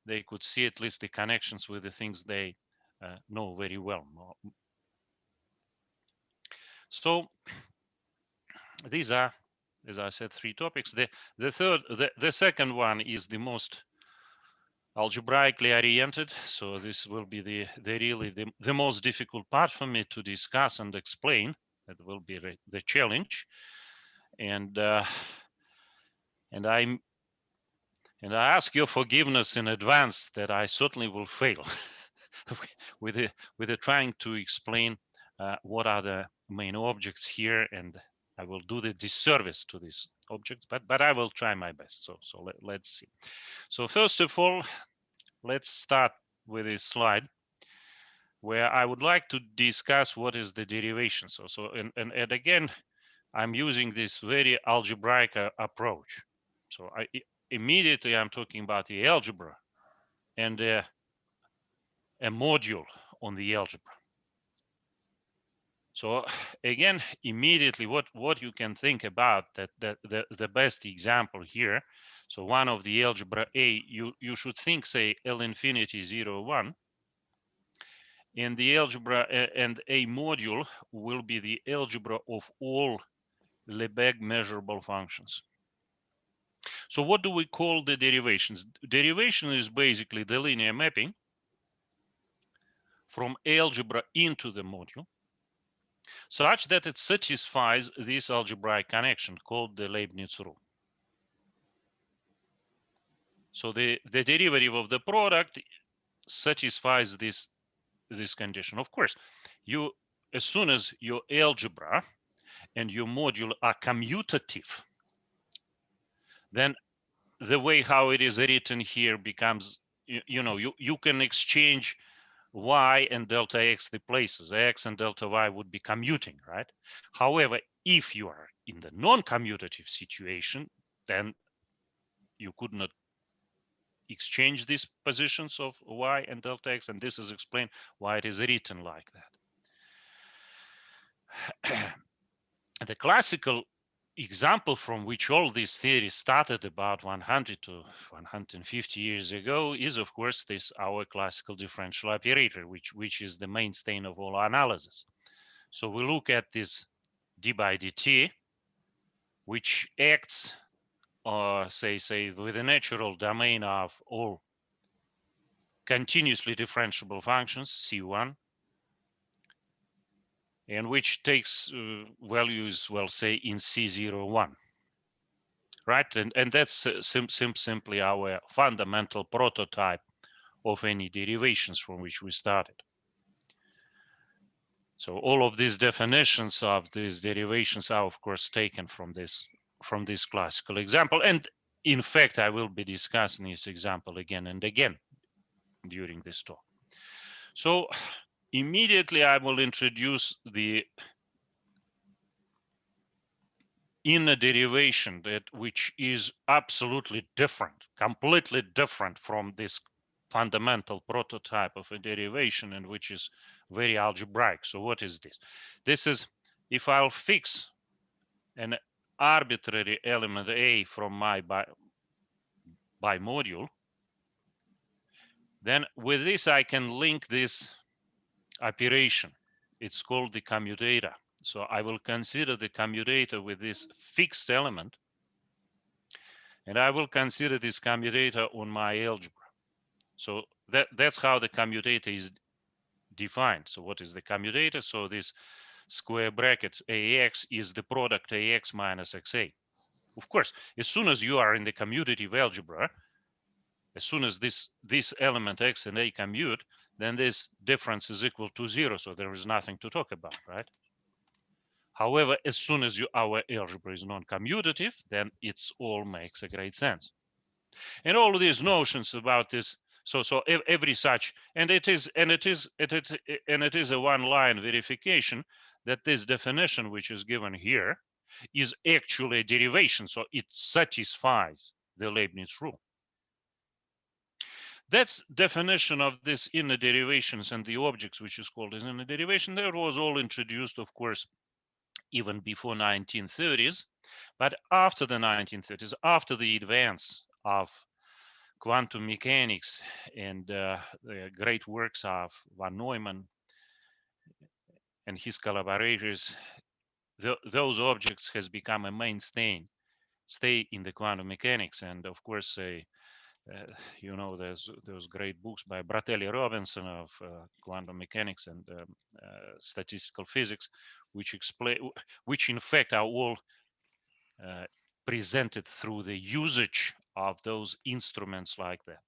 they could see at least the connections with the things they know very well. So these are, as I said, three topics. The second one is the most algebraically oriented. So this will be the most difficult part for me to discuss and explain. That will be the challenge. And I ask your forgiveness in advance that I certainly will fail with the trying to explain what are the main objects here, and I will do the disservice to these objects, but I will try my best. So let's see. So first of all, let's start with this slide where I would like to discuss what is the derivation. And again, I'm using this very algebraic approach. So immediately I'm talking about the algebra and a module on the algebra. So again, immediately what you can think about that the best example here. So one of the algebra A, you should think, say, L infinity 0, 1. And the algebra and a module will be the algebra of all Lebesgue measurable functions. So what do we call the derivations? Derivation is basically the linear mapping from algebra into the module, such that it satisfies this algebraic connection called the Leibniz rule. So the derivative of the product satisfies this condition. Of course, as soon as your algebra and your module are commutative, then the way how it is written here becomes, you can exchange y and delta x the places. X and delta y would be commuting, right? However, if you are in the non-commutative situation, then you could not exchange these positions of y and delta x, and this is explained why it is written like that. The classical example from which all this theory started about 100 to 150 years ago is, of course, our classical differential operator, which is the mainstay of all analysis. So we look at this d by dt, which acts, say, with the natural domain of all continuously differentiable functions, C1, and which takes values, well, say, in C0, 1. Right, and that's simply our fundamental prototype of any derivations from which we started. So all of these definitions of these derivations are, of course, taken from this classical example. And in fact, I will be discussing this example again and again during this talk. So immediately I will introduce the inner derivation which is absolutely different, completely different from this fundamental prototype of a derivation, and which is very algebraic. So what is this? This is, if I'll fix an arbitrary element A from my bimodule, then with this I can link this operation. It's called the commutator. So I will consider the commutator with this fixed element, and I will consider this commutator on my algebra. So that's how the commutator is defined. So what is the commutator? So this square bracket AX is the product AX minus XA. Of course, as soon as you are in the commutative algebra, as soon as this element X and A commute, then this difference is equal to 0. So there is nothing to talk about, right? However, as soon as our algebra is non-commutative, then it's all makes a great sense. And all of these notions about this, so every such, and it is a one-line verification that this definition, which is given here, is actually a derivation. So it satisfies the Leibniz rule. That's definition of this inner derivations and the objects, which is called as inner derivation. That was all introduced, of course, even before 1930s, but after the 1930s, after the advance of quantum mechanics and the great works of von Neumann and his collaborators, those objects has become a mainstay in the quantum mechanics. And of course, you know, there's those great books by Bratelli Robinson of quantum mechanics and statistical physics, which explain, which in fact are all presented through the usage of those instruments like that.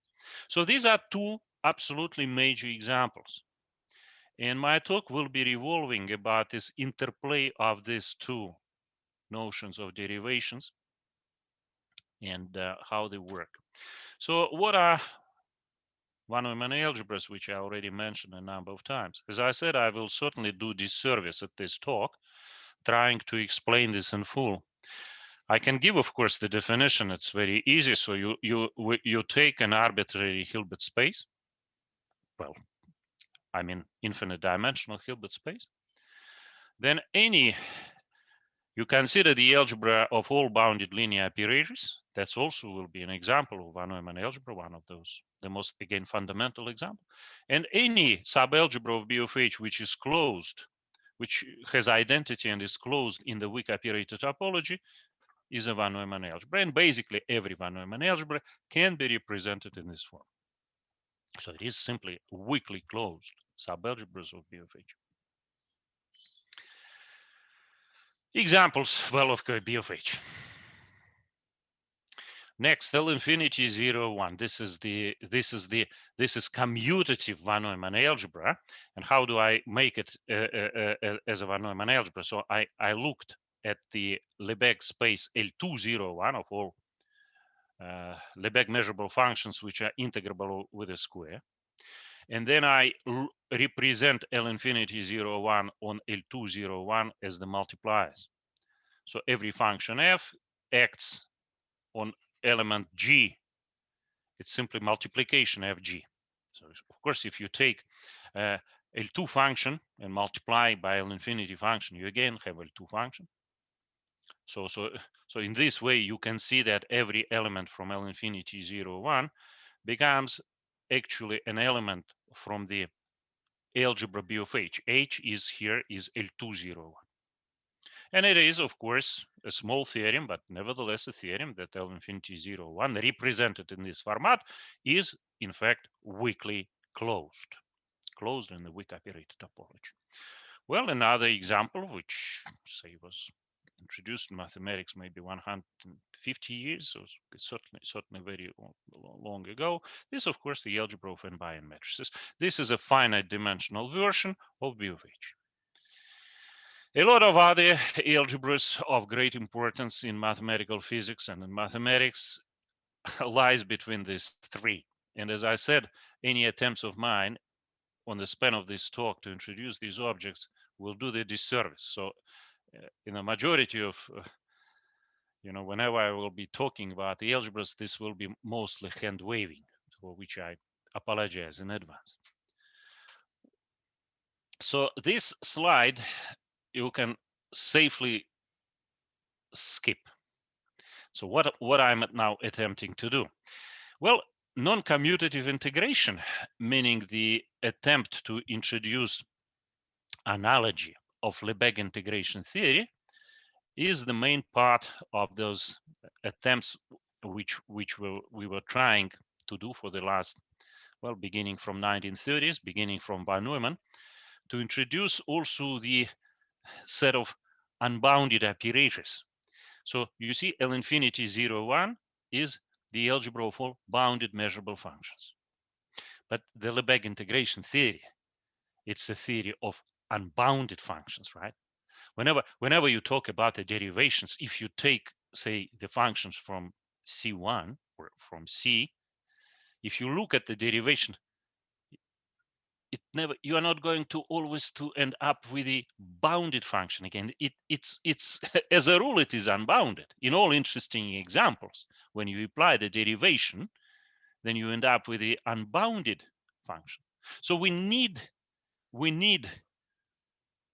So these are two absolutely major examples. And my talk will be revolving about this interplay of these two notions of derivations and how they work. So what are von Neumann algebras, which I already mentioned a number of times? As I said, I will certainly do disservice at this talk, trying to explain this in full. I can give, of course, the definition. It's very easy. So you take an arbitrary Hilbert space. Well, I mean infinite dimensional Hilbert space. Then you consider the algebra of all bounded linear operators. That's also will be an example of von Neumann algebra, one of those, the most, again, fundamental example. And any subalgebra of B of H which is closed, which has identity and is closed in the weak operator topology, is a von Neumann algebra. And basically every von Neumann algebra can be represented in this form. So it is simply weakly closed subalgebras of B of H. Examples, well, of course, B of H. Next, L infinity 0, 1. This is commutative von Neumann algebra. And how do I make it as a von Neumann algebra? So I looked at the Lebesgue space L201 of all Lebesgue measurable functions which are integrable with a square. And then I represent L infinity 0, 1 on L201 as the multipliers. So every function f acts on element g. It's simply multiplication fg. So of course, if you take L2 function and multiply by L infinity function, you again have L2 function. So in this way, you can see that every element from L infinity 0, 1 becomes actually an element from the algebra B of H. H is here is L201. And it is, of course, a small theorem, but nevertheless a theorem that L infinity 0, 1 represented in this format is in fact weakly closed in the weak operator topology. Well, another example, which say was introduced in mathematics maybe 150 years, so it's certainly very long ago. This, of course, the algebra of n-by-n matrices. This is a finite dimensional version of B of H. A lot of other algebras of great importance in mathematical physics and in mathematics lies between these three. And as I said, any attempts of mine on the span of this talk to introduce these objects will do the disservice. So in a majority of, whenever I will be talking about the algebras, this will be mostly hand waving, for which I apologize in advance. So this slide, you can safely skip. So what I'm now attempting to do? Well, non-commutative integration, meaning the attempt to introduce analogy of Lebesgue integration theory, is the main part of those attempts which we were trying to do for the last, well, beginning from 1930s, beginning from von Neumann, to introduce also the set of unbounded operators. So you see L infinity 0, 1 is the algebra of all bounded measurable functions. But the Lebesgue integration theory, it's a theory of unbounded functions, right? Whenever you talk about the derivations, if you take, say, the functions from C1 or from C, if you look at the derivation, you are not going to always to end up with the bounded function again. It's as a rule, it is unbounded. In all interesting examples, when you apply the derivation, then you end up with the unbounded function. So we need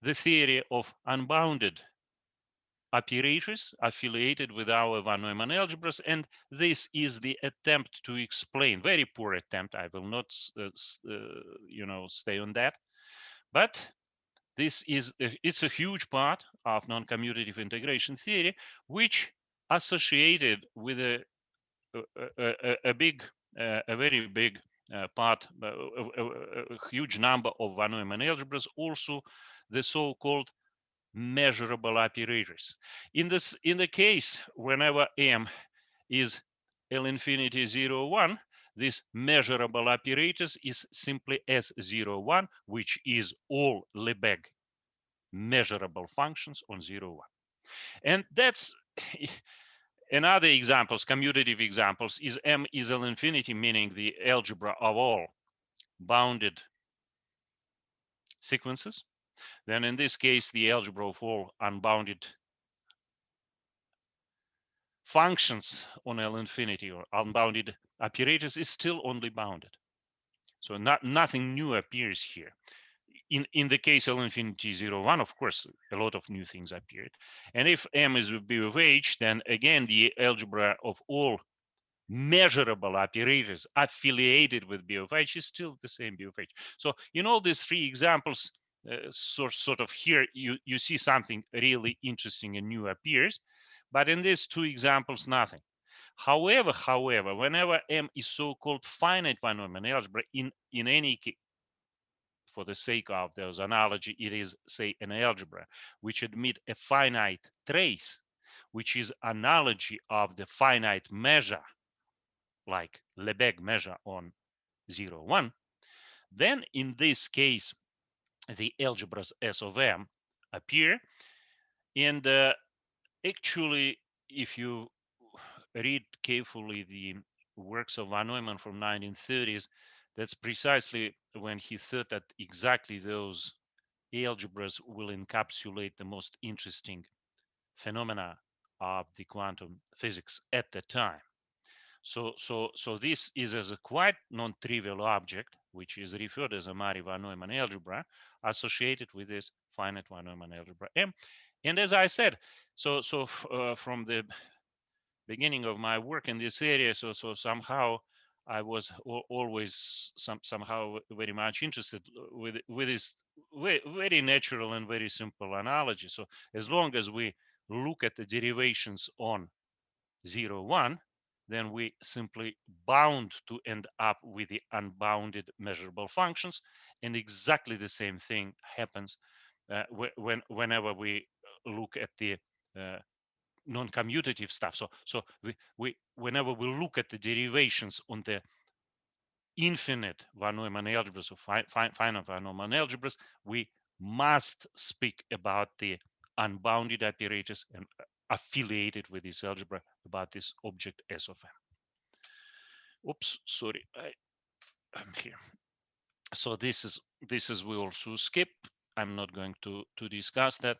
the theory of unbounded operators affiliated with our von Neumann algebras, and this is the attempt to explain. Very poor attempt. I will not, stay on that. But this is it's a huge part of non-commutative integration theory, which associated with a very big part, a huge number of von Neumann algebras, also the so-called measurable operators. In the case whenever m is L infinity 0, 1, this measurable operators is simply S01, which is all Lebesgue measurable functions on 0, 1. And that's another examples, commutative examples, is M is L infinity, meaning the algebra of all bounded sequences. Then in this case, the algebra of all unbounded functions on L infinity or unbounded operators is still only bounded. So nothing new appears here. In the case L infinity 0, 1, of course, a lot of new things appeared. And if M is B of H, then again, the algebra of all measurable operators affiliated with B of H is still the same B of H. So in all these three examples, sort of here, you see something really interesting and new appears. But in these two examples, nothing. However, whenever M is so-called finite von Neumann algebra, in any case, for the sake of this analogy, it is, say, an algebra which admit a finite trace, which is analogy of the finite measure, like Lebesgue measure on 0, 1, then in this case, the algebras S of M appear. And actually, if you read carefully the works of von Neumann from 1930s, that's precisely when he thought that exactly those algebras will encapsulate the most interesting phenomena of the quantum physics at the time. So this is as a quite non-trivial object, which is referred as a Murrey-von Neumann algebra, associated with this finite von Neumann algebra M. And as I said, from the beginning of my work in this area, so somehow I was always somehow very much interested with this very natural and very simple analogy. So as long as we look at the derivations on 0, 1, then we simply bound to end up with the unbounded measurable functions, and exactly the same thing happens whenever we look at the non-commutative stuff. So we whenever we look at the derivations on the infinite von Neumann algebras or finite von Neumann algebras, we must speak about the unbounded operators and affiliated with this algebra about this object S of M. Oops, sorry, I'm here. So this is we also skip. I'm not going to discuss that.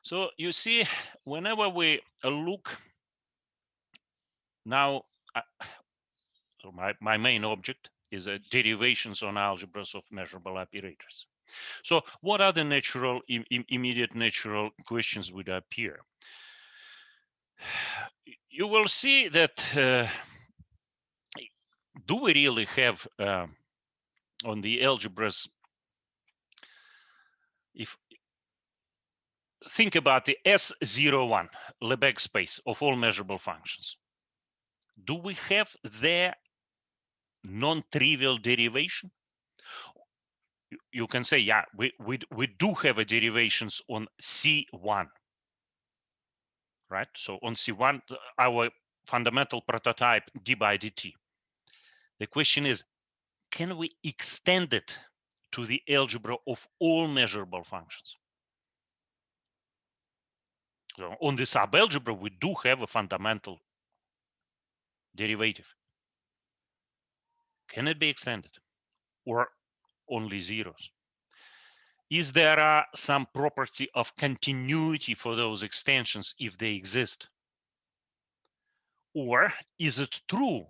So you see, whenever we look now, so my main object is derivations on algebras of measurable operators. So what are the natural, immediate natural questions would appear? You will see that do we really have on the algebras, if think about the S01 Lebesgue space of all measurable functions, do we have their non-trivial derivation? You can say, yeah, we do have a derivations on C1, right? So on C1, our fundamental prototype d by dt. The question is, can we extend it to the algebra of all measurable functions? So on the subalgebra, we do have a fundamental derivative. Can it be extended, or only zeros? Is there some property of continuity for those extensions if they exist? Or is it true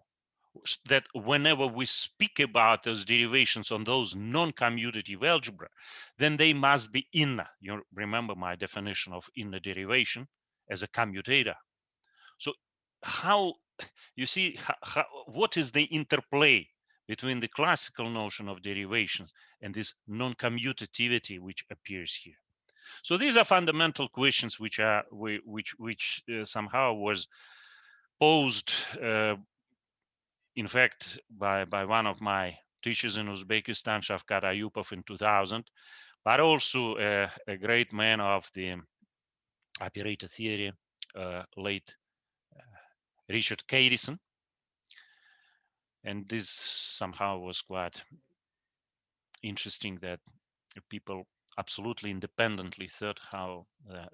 that whenever we speak about those derivations on those non-commutative algebra, then they must be inner? You remember my definition of inner derivation as a commutator. So how, you see, what is the interplay between the classical notion of derivations and this non-commutativity which appears here? So these are fundamental questions which are which somehow was posed, in fact, by one of my teachers in Uzbekistan, Shavkat Ayupov, in 2000, but also a great man of the operator theory, late Richard Cadison. And this somehow was quite interesting that people absolutely independently thought how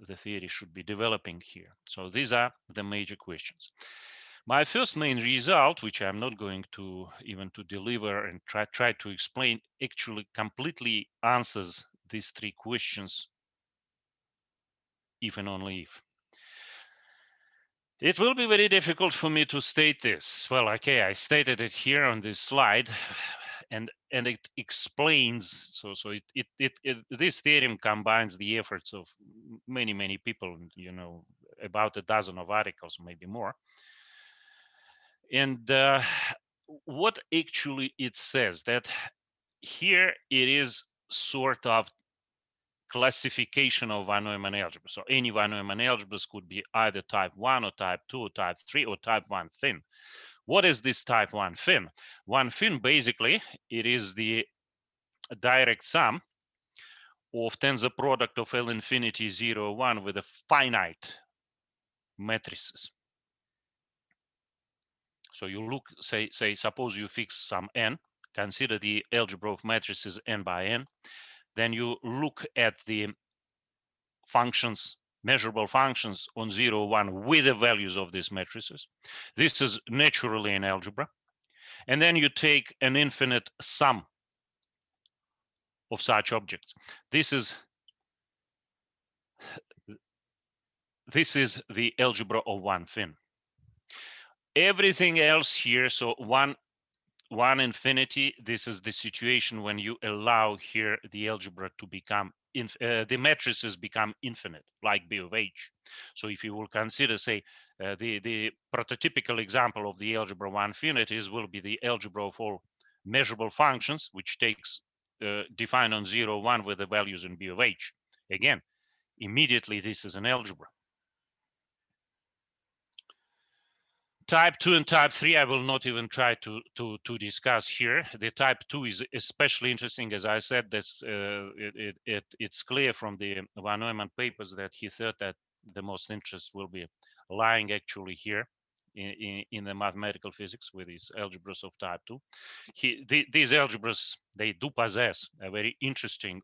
the theory should be developing here. So these are the major questions. My first main result, which I'm not going to even to deliver and try to explain, actually completely answers these three questions, if and only if. It will be very difficult for me to state this. Well, okay, I stated it here on this slide, and it explains. So this theorem combines the efforts of many people. You know, about a dozen of articles, maybe more. And what actually it says, that here it is sort of classification of von Neumann algebra. So any von Neumann algebras could be either type 1 or type 2 or type 3 or type 1 thin. What is this type 1 thin? 1 thin, basically, it is the direct sum of tensor product of L infinity 0, 1 with a finite matrices. So you look, say suppose you fix some n, consider the algebra of matrices n by n, then you look at the functions, measurable functions on 0, 1 with the values of these matrices. This is naturally an algebra. And then you take an infinite sum of such objects. This is the algebra of 1 thin. Everything else here, so 1 infinity, this is the situation when you allow here the algebra to become the matrices become infinite, like B of H. So if you will consider, say, the prototypical example of the algebra 1 infinities will be the algebra of all measurable functions, which takes defined on 0, 1 with the values in B of H. Again, immediately this is an algebra. Type 2 and type 3, I will not even try to discuss here. The type 2 is especially interesting. As I said, this it's clear from the von Neumann papers that he thought that the most interest will be lying actually here in the mathematical physics with these algebras of type 2. These algebras, they do possess a very interesting,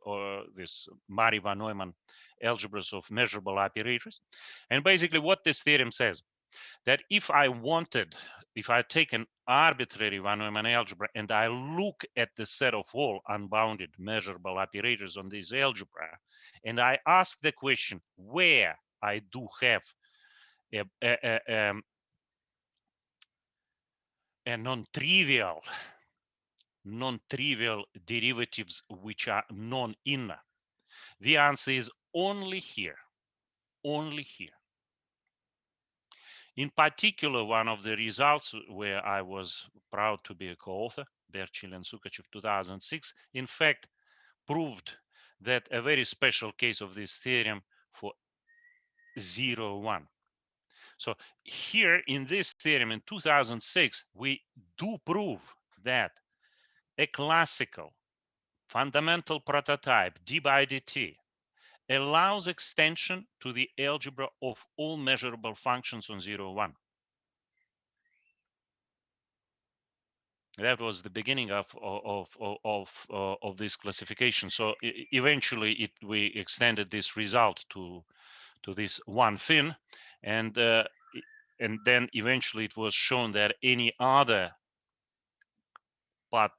this Murrey-von Neumann algebras of measurable operators. And basically what this theorem says, that if I take an arbitrary von Neumann algebra and I look at the set of all unbounded measurable operators on this algebra, and I ask the question where I do have a non-trivial derivatives which are non-inner, the answer is only here, only here. In particular, one of the results where I was proud to be a co-author, Berchil and Sukochev 2006, in fact, proved that a very special case of this theorem for 0, 1. So here in this theorem in 2006, we do prove that a classical fundamental prototype d by dt allows extension to the algebra of all measurable functions on 0, 1. That was the beginning of this classification. So eventually, we extended this result to this 1 thin, and then eventually it was shown that any other type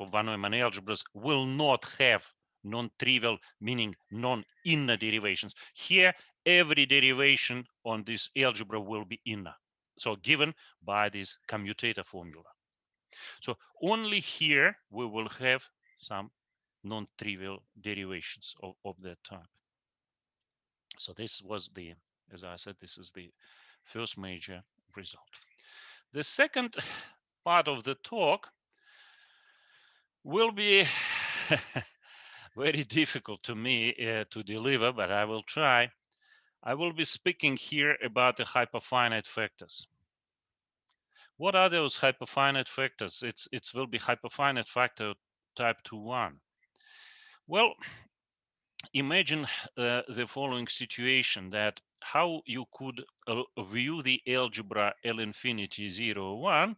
of von Neumann algebras will not have non-trivial, meaning non-inner derivations. Here, every derivation on this algebra will be inner. So given by this commutator formula. So only here we will have some non-trivial derivations of that type. So this was the, as I said, this is the first major result. The second part of the talk will be very difficult to me to deliver, but I will try. I will be speaking here about the hyperfinite factors. What are those hyperfinite factors? It will be hyperfinite factor type 2-1. Well, imagine the following situation, that how you could view the algebra L infinity 0, 1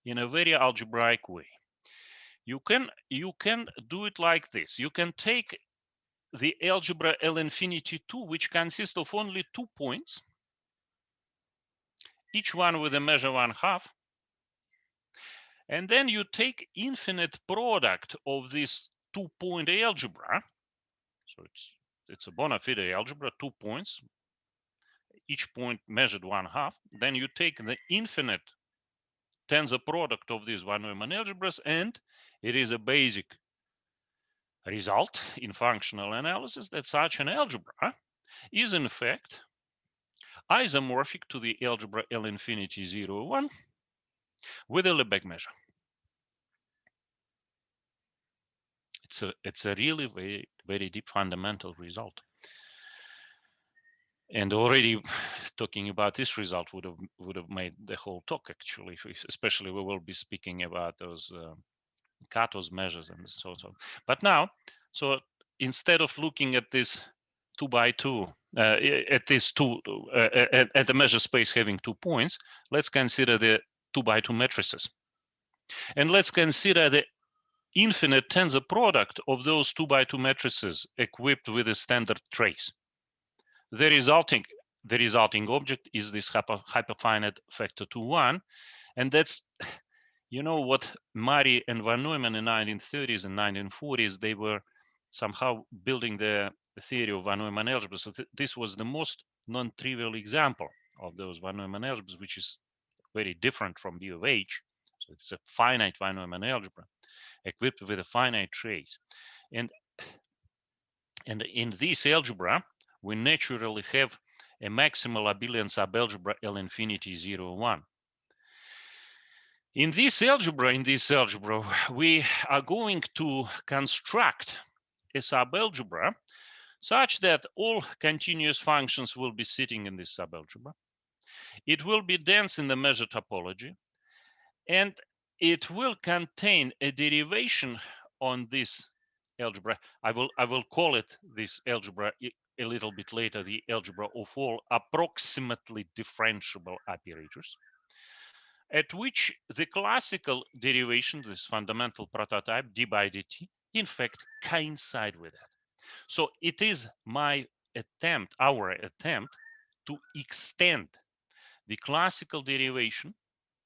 in a very algebraic way. You can do it like this. You can take the algebra L infinity 2, which consists of only 2 points, each one with a measure 1/2, and then you take infinite product of this 2-point algebra. So it's a bona fide algebra, 2 points, each point measured 1/2. Then you take the infinite tensor product of these von Neumann algebras, and it is a basic result in functional analysis that such an algebra is in fact isomorphic to the algebra L infinity 0, 1 with a Lebesgue measure. It's a really very, very deep fundamental result. And already talking about this result would have made the whole talk, actually, especially we will be speaking about those Kato's measures and so on. But now, so instead of looking at this 2 by 2, at this at the measure space having 2 points, let's consider the 2 by 2 matrices, and let's consider the infinite tensor product of those 2 by 2 matrices equipped with a standard trace. The resulting object is this hyperfinite factor 2-1, and that's, you know, what Murrey and von Neumann in the 1930s and 1940s, they were somehow building the theory of von Neumann algebra. So this was the most non-trivial example of those von Neumann algebras, which is very different from V of H. So it's a finite von Neumann algebra equipped with a finite trace. And in this algebra, we naturally have a maximal abelian subalgebra L infinity 0, 1. In this algebra, we are going to construct a subalgebra such that all continuous functions will be sitting in this subalgebra. It will be dense in the measure topology, and it will contain a derivation on this algebra. I will call it this algebra a little bit later, the algebra of all approximately differentiable operators, at which the classical derivation, this fundamental prototype d by dt, in fact coincide with that. So it is our attempt to extend the classical derivation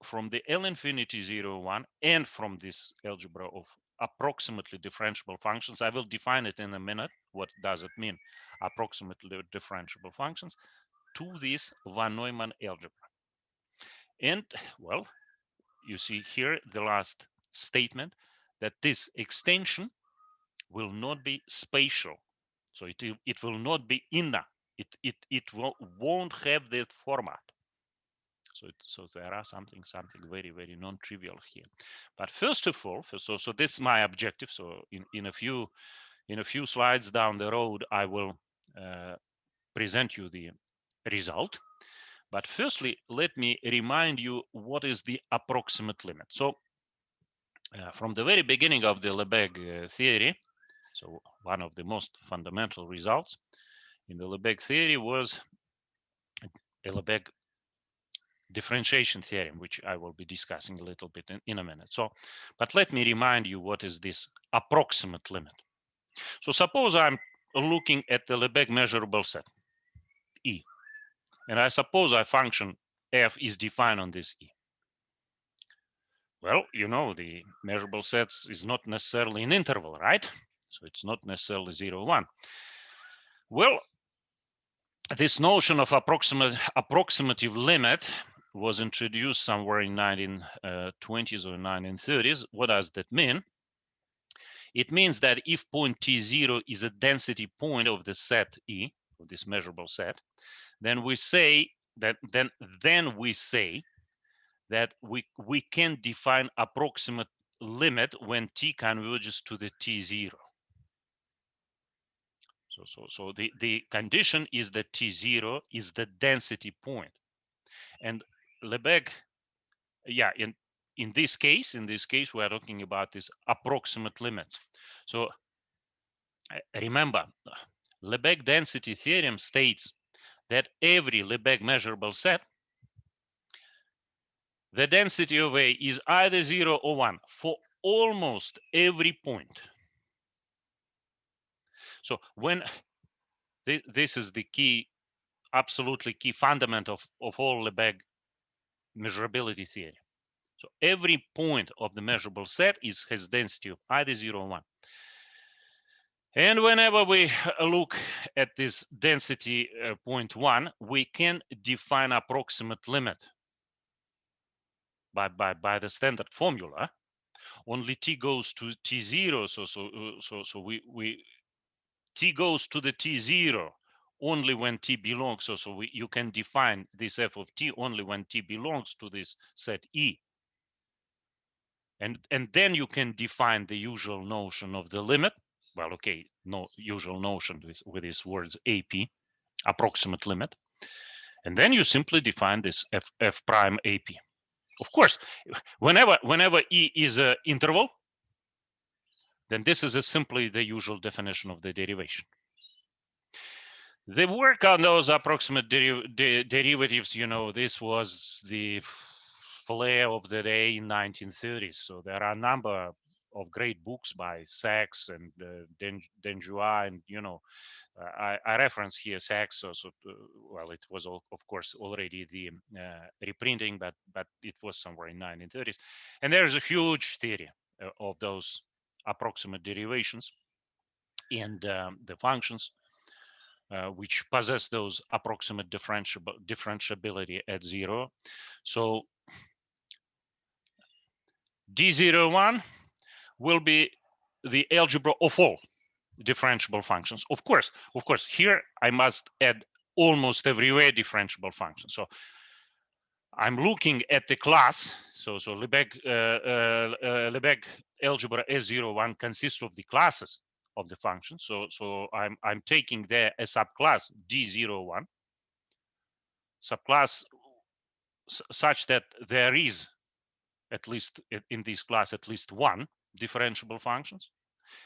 from the L infinity 0, 1 and from this algebra of approximately differentiable functions. I will define it in a minute. What does it mean, approximately differentiable functions, to this von Neumann algebra. And well, you see here the last statement, that this extension will not be spatial. So it will not be inner. It won't have that format. So there are something very, very non-trivial here. But first of all, so that's my objective. So in a few slides down the road, I will present you the result. But firstly, let me remind you what is the approximate limit. So from the very beginning of the Lebesgue theory, so one of the most fundamental results in the Lebesgue theory was a Lebesgue differentiation theorem, which I will be discussing a little bit in a minute. So, but let me remind you what is this approximate limit. So suppose I'm looking at the Lebesgue measurable set, E, and I suppose a function f is defined on this E. Well, you know, the measurable sets is not necessarily an interval, right? So it's not necessarily 0, 1. Well, this notion of approximative limit was introduced somewhere in 1920s or 1930s. What does that mean? It means that if point T0 is a density point of the set E, of this measurable set, then we say that then we say that we can define approximate limit when t converges to the t0. So the condition is that t0 is the density point. And Lebesgue, yeah, in this case we are talking about this approximate limits. So remember, Lebesgue density theorem states that every Lebesgue measurable set, the density of A is either 0 or 1 for almost every point. So when this is the key, absolutely key fundament of all Lebesgue measurability theory. So every point of the measurable set has density of either 0 or 1. And whenever we look at this density point 1, we can define approximate limit by the standard formula. Only t goes to t0, so we t goes to the t0 only when t belongs. So you can define this f of t only when t belongs to this set E. And then you can define the usual notion of the limit. Well, okay, no usual notion with these words AP, approximate limit. And then you simply define this f prime AP. Of course, whenever E is an interval, then this is simply the usual definition of the derivation. The work on those approximate derivatives, you know, this was the flair of the day in 1930s. So there are a number of great books by Sachs and Denjoy, and you know, I reference here Sachs. Well, it was of course already the reprinting, but it was somewhere in 1930s, and there's a huge theory of those approximate derivations and the functions which possess those approximate differentiability at 0. So D01 will be the algebra of all differentiable functions. Of course, here I must add almost everywhere differentiable functions. So I'm looking at the class. So Lebesgue algebra S01 consists of the classes of the function. So I'm taking there a subclass D01, subclass such that there is at least in this class at least one differentiable functions,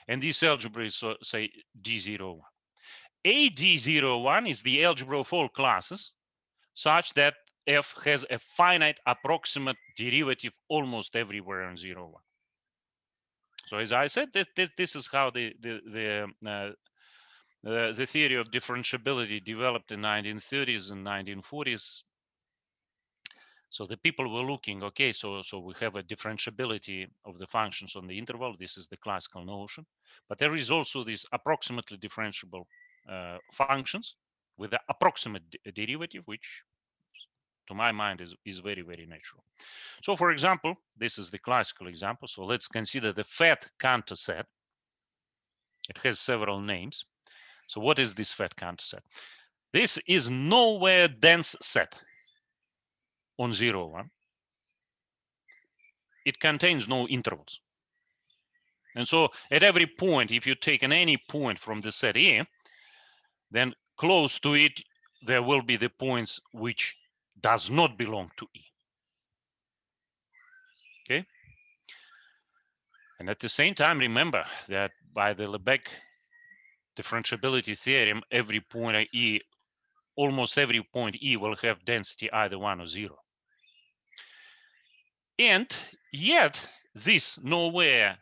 and this algebra is say D01. A D01 is the algebra of all classes such that f has a finite approximate derivative almost everywhere in 0, 1. So as I said, this is how the theory of differentiability developed in 1930s and 1940s. So the people were looking, okay, so we have a differentiability of the functions on the interval. This is the classical notion, but there is also these approximately differentiable functions with the approximate derivative, which to my mind is very, very natural. So for example, this is the classical example. So let's consider the fat Cantor set. It has several names. So what is this fat Cantor set? This is nowhere dense set on 0, 1. It contains no intervals. And so at every point, if you take any point from the set E, then close to it, there will be the points which does not belong to E. Okay. And at the same time, remember that by the Lebesgue differentiability theorem, every point E, almost every point E will have density either 1 or 0. And yet this nowhere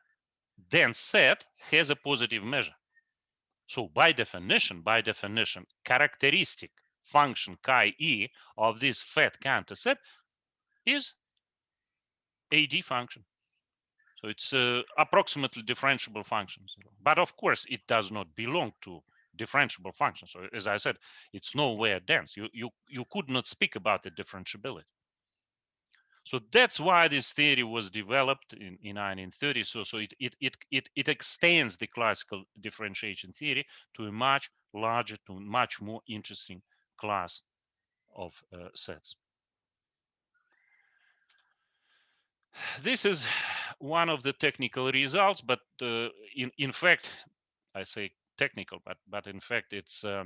dense set has a positive measure. So by definition, characteristic function chi E of this fat Cantor set is AD function. So it's approximately differentiable functions. But of course, it does not belong to differentiable functions. So as I said, it's nowhere dense. You could not speak about the differentiability. So that's why this theory was developed in 1930. So it extends the classical differentiation theory to a much larger, to much more interesting class of sets. This is one of the technical results, but in fact, I say technical, but in fact it's a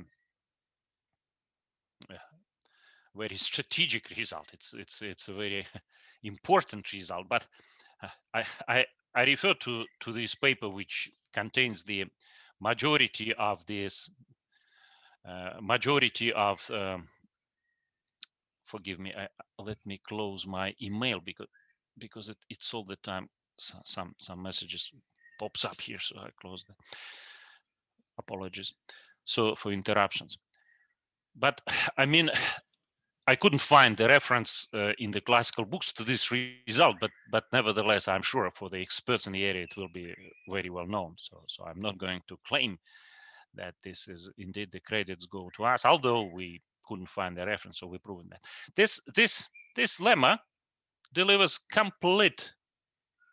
very strategic result. It's a very important result. But I refer to this paper, which contains the majority of this forgive me, let me close my email because it's all the time some messages pops up here, so I close them. Apologies so for interruptions. But I mean, I couldn't find the reference in the classical books to this result, but nevertheless, I'm sure for the experts in the area it will be very well known. So I'm not going to claim that this is indeed the credits go to us, although we couldn't find the reference, so we've proven that. This lemma delivers complete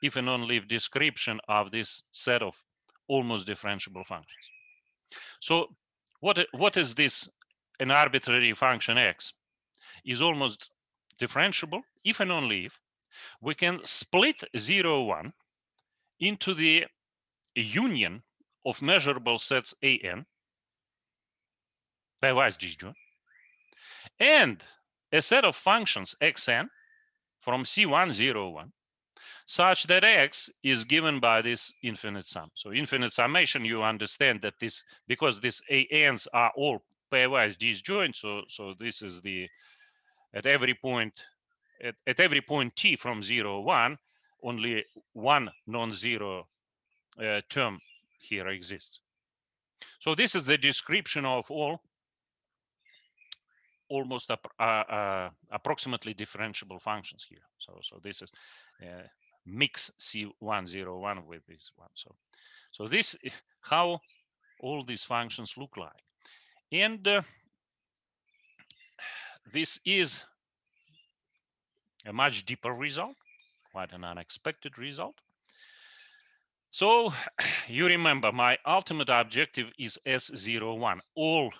if and only if description of this set of almost differentiable functions. So what is this? An arbitrary function x is almost differentiable if and only if we can split 0, 1 into the union of measurable sets an, pairwise disjoint, and a set of functions xn from C1, 0, 1, such that x is given by this infinite sum. So infinite summation, you understand that this, because these ans are all pairwise disjoint, so this is the, at every point t from 0, 1, only one non-zero term here exists. So this is the description of all almost approximately differentiable functions here. So this is mix C101 with this one. So this how all these functions look like, and this is a much deeper result, quite an unexpected result. So you remember my ultimate objective is S01, all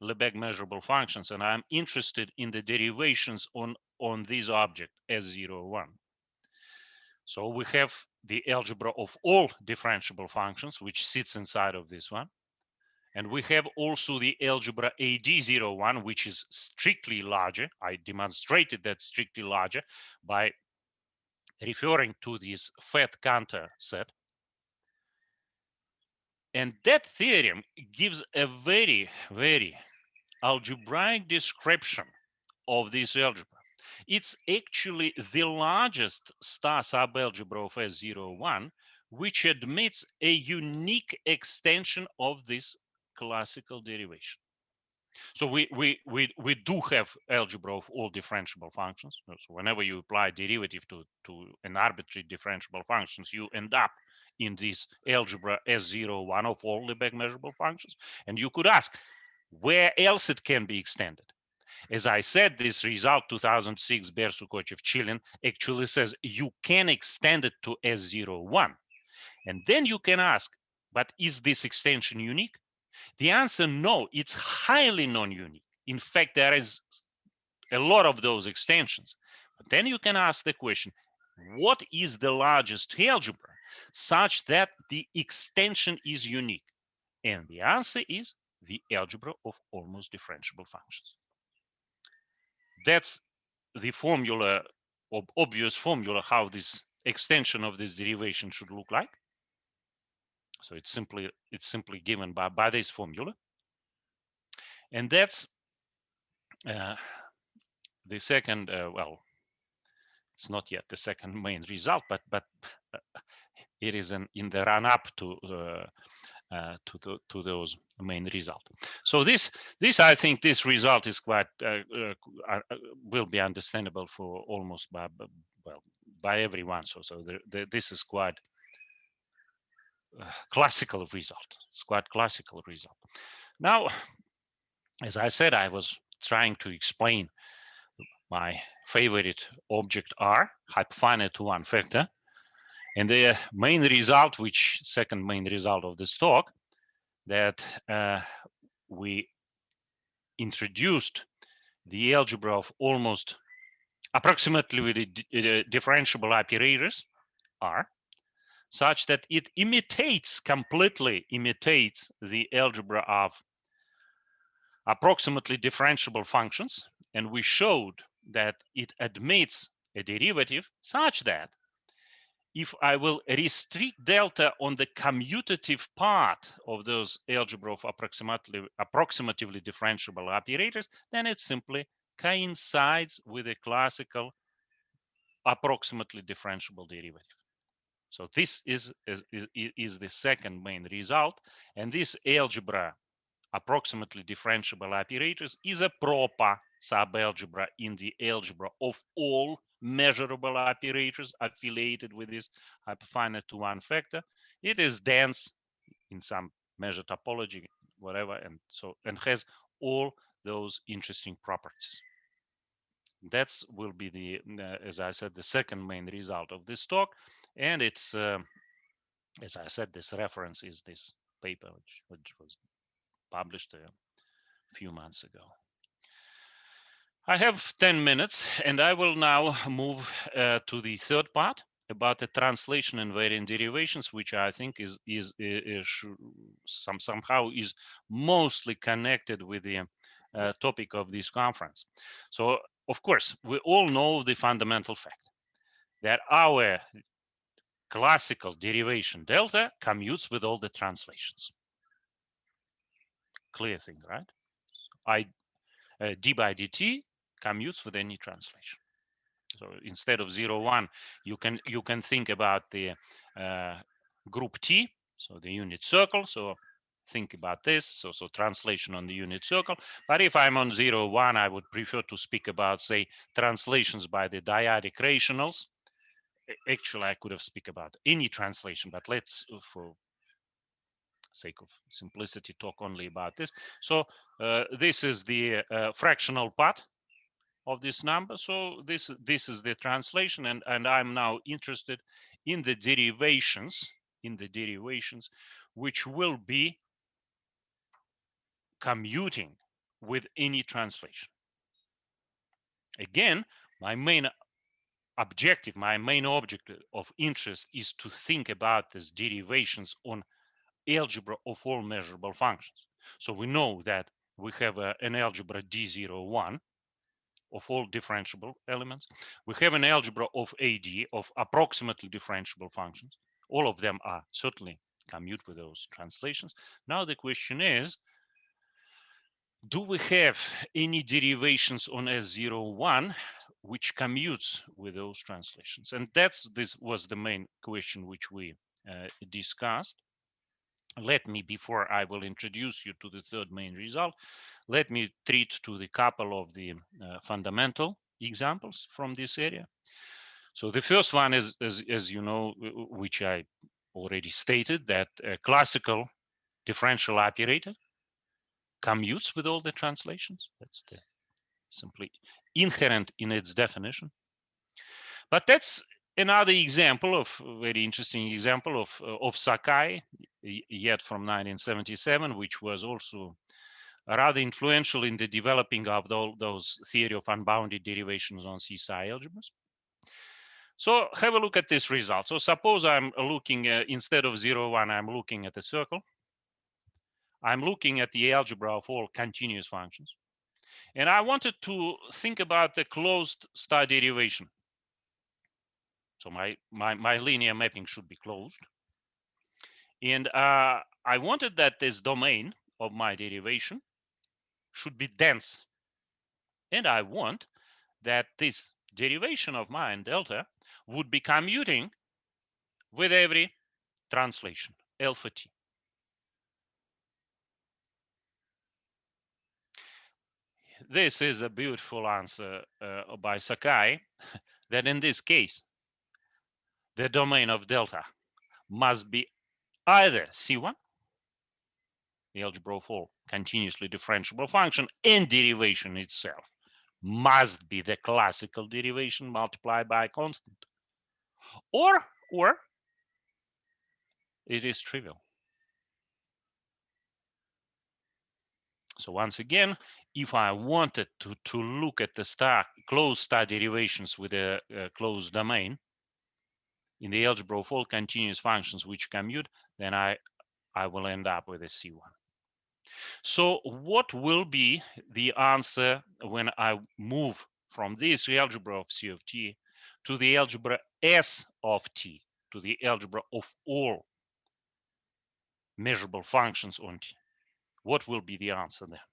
Lebesgue measurable functions, and I'm interested in the derivations on this object S01. So we have the algebra of all differentiable functions, which sits inside of this one. And we have also the algebra AD01, which is strictly larger. I demonstrated that strictly larger by referring to this fat counter set. And that theorem gives a very, very algebraic description of this algebra. It's actually the largest star subalgebra of S01, which admits a unique extension of this classical derivation. So we do have algebra of all differentiable functions. So whenever you apply derivative to an arbitrary differentiable functions, you end up in this algebra S01 of all Lebesgue measurable functions. And you could ask, where else it can be extended? As I said, this result 2006 Bear Sukochev Chilean actually says you can extend it to S01. And then you can ask, but is this extension unique? The answer, no, it's highly non-unique. In fact, there is a lot of those extensions. But then you can ask the question, what is the largest algebra such that the extension is unique? And the answer is the algebra of almost differentiable functions. That's the formula, obvious formula, how this extension of this derivation should look like. So it's simply given by this formula. And that's the second, well, it's not yet the second main result, but it is in the run-up to those main results. So this I think this result is quite will be understandable for almost by everyone. So this is quite classical result. It's quite classical result. Now, as I said, I was trying to explain my favorite object R, hyperfinite to one factor. And the main result, which second main result of this talk, that we introduced the algebra of almost approximately with the differentiable operators R, such that it completely imitates the algebra of approximately differentiable functions. And we showed that it admits a derivative such that if I will restrict delta on the commutative part of those algebra of approximatively differentiable operators, then it simply coincides with a classical approximately differentiable derivative. So this is the second main result. And this algebra approximately differentiable operators is a proper subalgebra in the algebra of all measurable operators affiliated with this hyperfinite to one factor. It is dense in some measure topology, whatever, and has all those interesting properties. That will be the, as I said, the second main result of this talk. And it's, as I said, this reference is this paper, which was published a few months ago. I have 10 minutes, and I will now move to the third part about the translation invariant derivations, which I think somehow is mostly connected with the topic of this conference. So, of course, we all know the fundamental fact that our classical derivation delta commutes with all the translations. Clear thing, right? D by dt commutes with any translation. So instead of 0, 1, you can think about the group T, so the unit circle. So think about this. So translation on the unit circle. But if I'm on 0, 1, I would prefer to speak about, say, translations by the dyadic rationals. Actually, I could have speak about any translation, but let's, for sake of simplicity, talk only about this. So this is the fractional part of this number. So this is the translation, and I'm now interested in the derivations, which will be commuting with any translation. Again, my main object of interest is to think about these derivations on algebra of all measurable functions. So we know that we have an algebra D01 of all differentiable elements. We have an algebra of AD of approximately differentiable functions. All of them are certainly commute with those translations. Now the question is, do we have any derivations on S01 which commutes with those translations? And this was the main question which we discussed. Let me, before I will introduce you to the third main result, let me treat to the couple of the fundamental examples from this area. So the first one is, as you know, which I already stated, that a classical differential operator commutes with all the translations. That's the simply inherent in its definition. But that's another example of very interesting example of Sakai, yet from 1977, which was also rather influential in the developing of those theory of unbounded derivations on C-star algebras. So have a look at this result. So suppose I'm looking instead of 0, 1, I'm looking at a circle. I'm looking at the algebra of all continuous functions. And I wanted to think about the closed star derivation. So my linear mapping should be closed. And I wanted that this domain of my derivation should be dense. And I want that this derivation of mine, delta, would be commuting with every translation, alpha t. This is a beautiful answer by Sakai, that in this case, the domain of delta must be either C1, the algebra of all continuously differentiable function, and derivation itself must be the classical derivation multiplied by a constant, or it is trivial. So once again, if I wanted to look at the closed star derivations with a closed domain in the algebra of all continuous functions which commute, then I will end up with a C1. So what will be the answer when I move from this algebra of C of t to the algebra S of t, to the algebra of all measurable functions on t? What will be the answer there?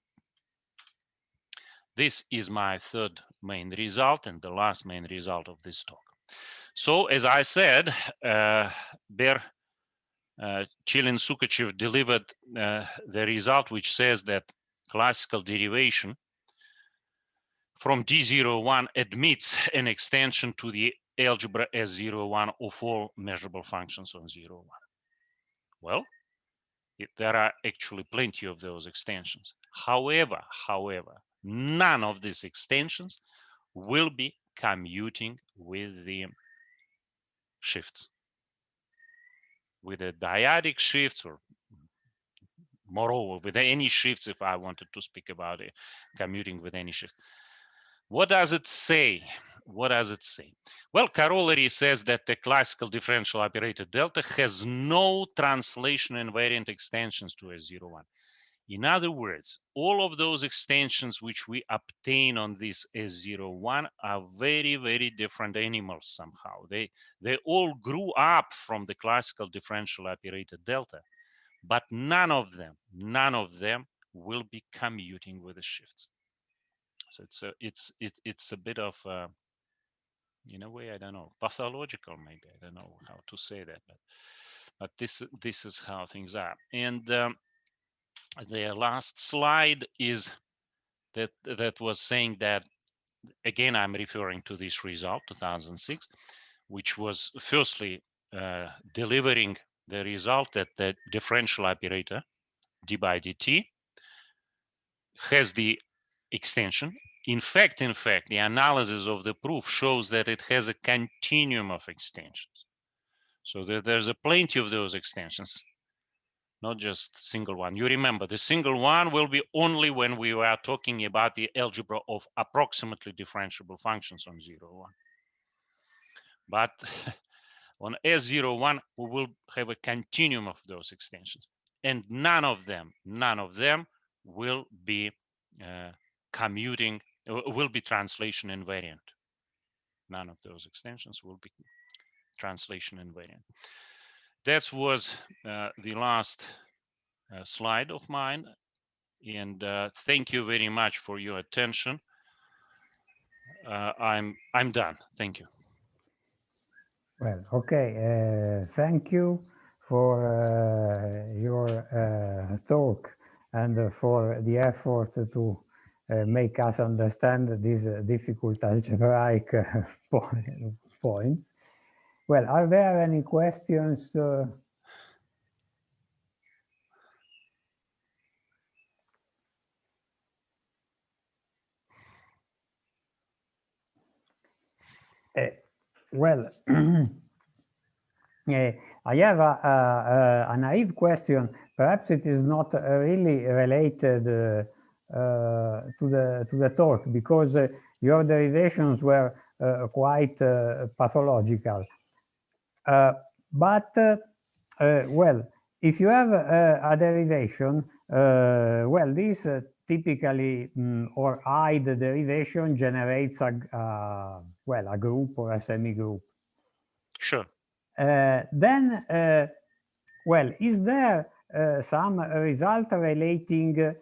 This is my third main result and the last main result of this talk. So as I said, Chilin Sukochev delivered the result which says that classical derivation from D01 admits an extension to the algebra S01 of all measurable functions on 01. Well, there are actually plenty of those extensions. However, none of these extensions will be commuting with the shifts, with the dyadic shifts, or moreover with any shifts, if I wanted to speak about it, commuting with any shift. What does it say? What does it say? Well, corollary says that the classical differential operator delta has no translation invariant extensions to S01. In other words, all of those extensions which we obtain on this S01 are very, very different animals somehow. They all grew up from the classical differential operator delta, but none of them will be commuting with the shifts. So it's a bit of in a way, I don't know, pathological maybe. I don't know how to say that, but this is how things are. And the last slide is that was saying that, again, I'm referring to this result 2006, which was firstly delivering the result that the differential operator d by dt has the extension. In fact, the analysis of the proof shows that it has a continuum of extensions. So there's a plenty of those extensions, not just single one. You remember, the single one will be only when we are talking about the algebra of approximately differentiable functions on 01. But on S01, we will have a continuum of those extensions, and none of them will be commuting, will be translation invariant. None of those extensions will be translation invariant. That was the last slide of mine, and thank you very much for your attention. I'm done. Thank you. Well, okay. Thank you for your talk and for the effort to make us understand these difficult algebraic points. Well, are there any questions? Well, I have a naive question. Perhaps it is not really related to the talk, because your derivations were quite pathological. But well, if you have a derivation, well, this typically or I, the derivation generates a group or a semi-group. Sure. Then, well, is there some result relating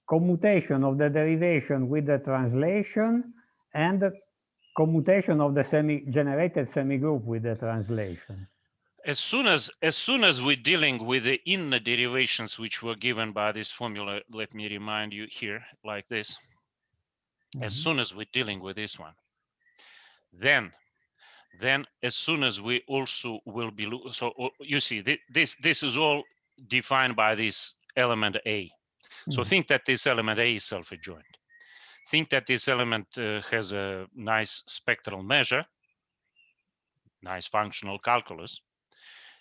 commutation of the derivation with the translation and commutation of the generated semi-group with the translation? As soon as we're dealing with the inner derivations which were given by this formula, let me remind you here like this. As soon as we're dealing with this one, then as soon as we also will be, so you see this is all defined by this element A. So think that this element A is self-adjoint. think that this element has a nice spectral measure, nice functional calculus.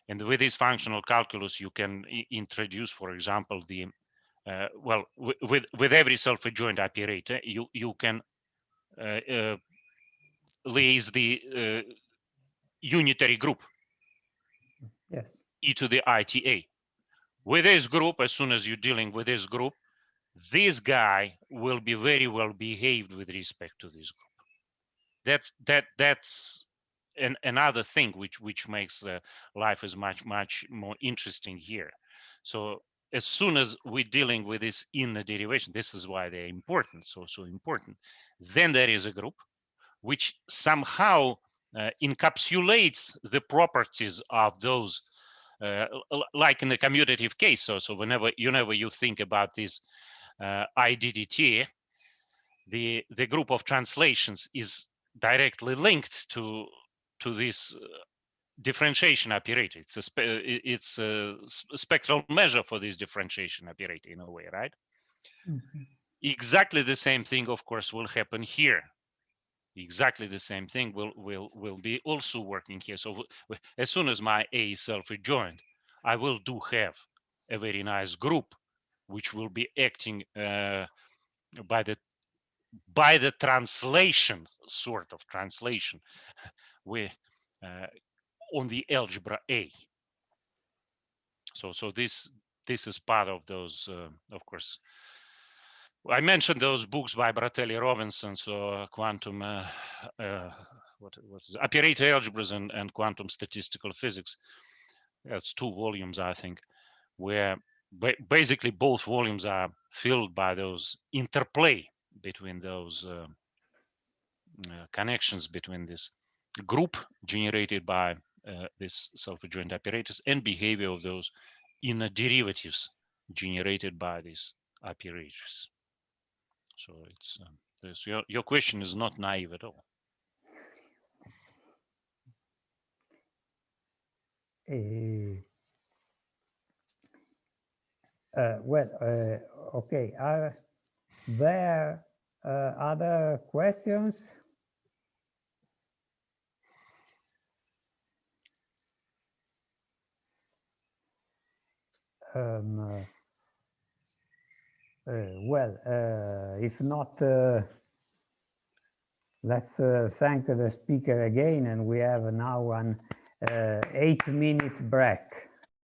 And with this functional calculus, you can introduce, for example, the well, with every self-adjoint operator, you can raise the unitary group, yes, e to the ita. With this group, as soon as you're dealing with this group, this guy will be very well behaved with respect to this group. That's another thing which makes life is much more interesting here. So as soon as we're dealing with this inner derivation, this is why they're important, so important. Then there is a group which somehow encapsulates the properties of those, like in the commutative case. So whenever you think about this IDDT, the group of translations is directly linked to this differentiation operator. It's a spectral measure for this differentiation operator in a way, right? mm-hmm. Exactly the same thing, of course, will happen here. Exactly the same thing will be also working here. So as soon as my A is self-adjoint, I will do have a very nice group which will be acting by the translation, sort of translation, with on the algebra A. So this is part of those, of course. I mentioned those books by Bratelli Robinson, so quantum, what is it? Operator algebras and quantum statistical physics. That's 2 volumes, I think, where basically both volumes are filled by those interplay between those connections between this group generated by this self-adjoint operators and behavior of those inner derivatives generated by these operators. So it's your question is not naive at all. Well, okay. Are there other questions? Well, if not, let's thank the speaker again, and we have now an 8-minute break.